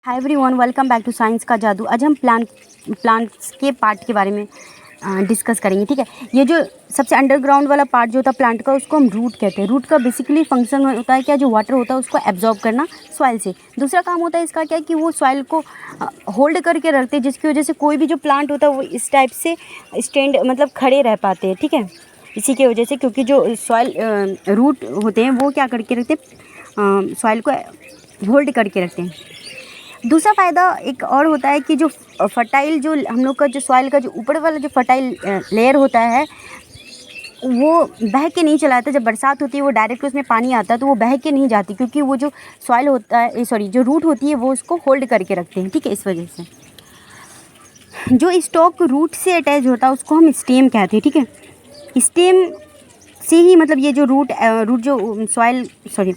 Hi everyone, welcome back to science का जादू। आज हम प्लांट्स के पार्ट के बारे में डिस्कस करेंगे। ठीक है, ये जो सबसे अंडरग्राउंड वाला पार्ट जो होता है प्लांट का, उसको हम रूट कहते हैं। रूट का बेसिकली फंक्शन होता है क्या, जो वाटर होता है उसको एब्जॉर्ब करना सॉइल से। दूसरा काम होता है इसका क्या, कि वो सॉइल को होल्ड करके रखते हैं, जिसकी वजह से कोई भी जो प्लांट होता है वो इस टाइप से स्टैंड मतलब खड़े रह पाते हैं। ठीक है, इसी की वजह से, क्योंकि जो सॉइल रूट होते हैं वो क्या करके रखते हैं, सॉइल को होल्ड करके रखते हैं। दूसरा फ़ायदा एक और होता है कि जो फर्टाइल, जो हम लोग का जो सॉइल का जो ऊपर वाला जो फर्टाइल लेयर होता है वो बह के नहीं चला जाता। जब बरसात होती है वो डायरेक्ट उसमें पानी आता है तो वो बह के नहीं जाती, क्योंकि वो जो सॉइल होता है, सॉरी, जो रूट होती है वो उसको होल्ड करके रखते हैं। ठीक है, इस वजह से जो स्टॉक रूट से अटैच होता है उसको हम स्टेम कहते हैं। ठीक है, स्टेम से ही मतलब ये जो रूट जो सॉइल, सॉरी,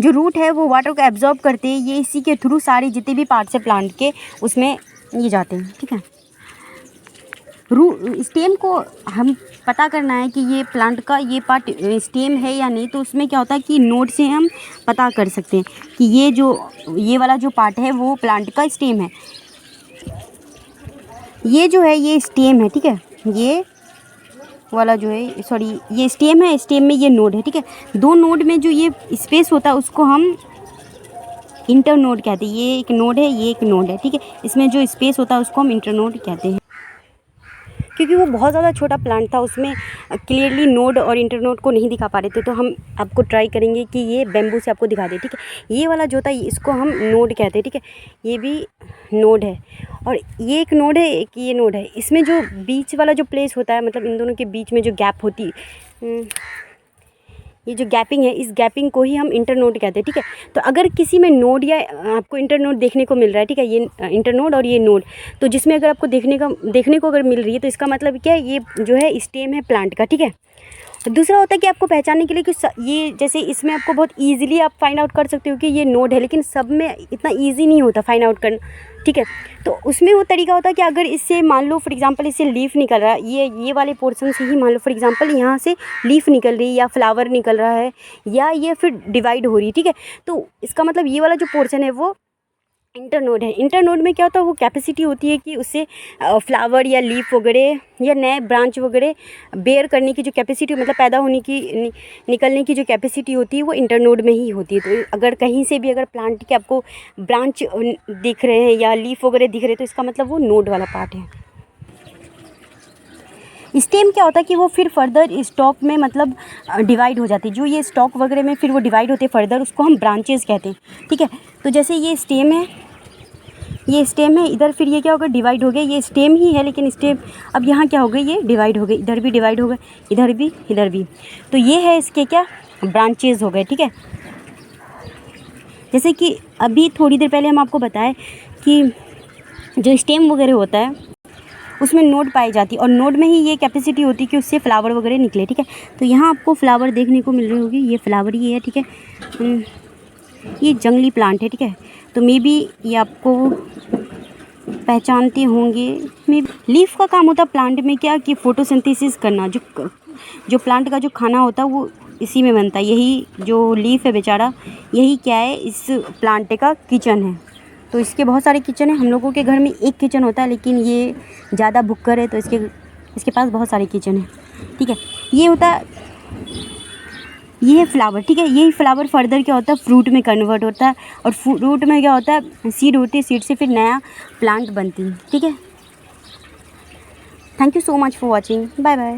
जो रूट है वो वाटर को एब्जॉर्ब करते हैं। ये इसी के थ्रू सारी जितने भी पार्ट्स है प्लांट के उसमें ये जाते हैं। ठीक है, स्टेम को हम पता करना है कि ये प्लांट का ये पार्ट स्टेम है या नहीं, तो उसमें क्या होता है कि नोड से हम पता कर सकते हैं कि ये वाला जो पार्ट है वो प्लांट का स्टेम है। ये जो है ये स्टेम है। ठीक है, ये वाला जो है, सॉरी, ये स्टेम है, स्टेम में ये नोड है। ठीक है, दो नोड में जो ये स्पेस होता है उसको हम इंटरनोड कहते हैं। ये एक नोड है, ये एक नोड है। ठीक है, इसमें जो स्पेस होता है उसको हम इंटरनोड कहते हैं। क्योंकि वो बहुत ज़्यादा छोटा प्लांट था, उसमें क्लियरली नोड और इंटरनोड को नहीं दिखा पा रहे थे, तो हम आपको ट्राई करेंगे कि ये बैम्बू से आपको दिखा दे। ठीक है, ये वाला जो था इसको हम नोड कहते हैं। ठीक है, ये भी नोड है और ये एक नोड है, एक ये नोड है। इसमें जो बीच वाला जो प्लेस होता है, मतलब इन दोनों के बीच में जो गैप होती है, ये जो गैपिंग है, इस गैपिंग को ही हम इंटरनोड कहते हैं। ठीक है, तो अगर किसी में नोड या आपको इंटरनोड देखने को मिल रहा है, ठीक है, ये इंटरनोड और ये नोड, तो जिसमें अगर आपको देखने को अगर मिल रही है तो इसका मतलब क्या है, ये जो है स्टेम है प्लांट का। ठीक है, दूसरा होता है कि आपको पहचानने के लिए कि ये जैसे इसमें आपको बहुत ईजिली आप फाइंड आउट कर सकते हो कि ये नोड है, लेकिन सब में इतना ईजी नहीं होता फाइंड आउट करना। ठीक है, तो उसमें वो तरीका होता है कि अगर इससे मान लो फॉर एग्जांपल इससे लीफ निकल रहा है, ये वाले पोर्शन से ही मान लो फॉर एग्जांपल यहाँ से लीफ निकल रही है या फ्लावर निकल रहा है या ये फिर डिवाइड हो रही है। ठीक है, तो इसका मतलब ये वाला जो पोर्शन है वो इंटरनोड है। इंटरनोड में क्या होता है, वो कैपेसिटी होती है कि उससे फ्लावर या लीफ वगैरह या नए ब्रांच वगैरह बेयर करने की जो कैपेसिटी, मतलब पैदा होने की निकलने की जो कैपेसिटी होती है वो इंटरनोड में ही होती है। तो अगर कहीं से भी अगर प्लांट के आपको ब्रांच दिख रहे हैं या लीफ वगैरह दिख रहे हैं तो इसका मतलब वो नोड वाला पार्ट है। स्टेम क्या होता है कि वो फिर फर्दर स्टॉक में मतलब डिवाइड हो जाती है। जो ये स्टॉक वगैरह में फिर वो डिवाइड होते हैं फर्दर, उसको हम ब्रांचेस कहते हैं। ठीक है, तो जैसे ये स्टेम है, ये स्टेम है, इधर फिर ये क्या होगा, डिवाइड हो गया। ये स्टेम ही है लेकिन स्टेम अब यहाँ क्या हो गई, ये डिवाइड हो गई, इधर भी डिवाइड हो गए, इधर भी, इधर भी। तो ये है इसके क्या, ब्रांचेज हो गए। ठीक है, जैसे कि अभी थोड़ी देर पहले हम आपको बताएं कि जो स्टेम वगैरह होता है उसमें नोड पाई जाती है और नोड में ही ये कैपेसिटी होती है कि उससे फ्लावर वगैरह निकले। ठीक है, तो यहाँ आपको फ्लावर देखने को मिल रही होगी, ये फ्लावर ये है। ठीक है, ये जंगली प्लांट है। ठीक है, तो मे बी ये आपको पहचानते होंगे। मे लीफ का काम होता है प्लांट में क्या, कि फोटोसिंथेसिस करना। जो प्लांट का जो खाना होता है वो इसी में बनता है। यही जो लीफ है बेचारा, यही क्या है, इस प्लांट का किचन है। तो इसके बहुत सारे किचन है। हम लोगों के घर में एक किचन होता है, लेकिन ये ज़्यादा भुक्कर है तो इसके पास बहुत सारे किचन है। ठीक है, ये होता है, ये है फ्लावर। ठीक है, यही फ्लावर फर्दर क्या होता है, फ्रूट में कन्वर्ट होता है और फ्रूट में क्या होता है, सीड होती है, सीड से फिर नया प्लांट बनती है। ठीक है, thank you so much for watching, bye bye.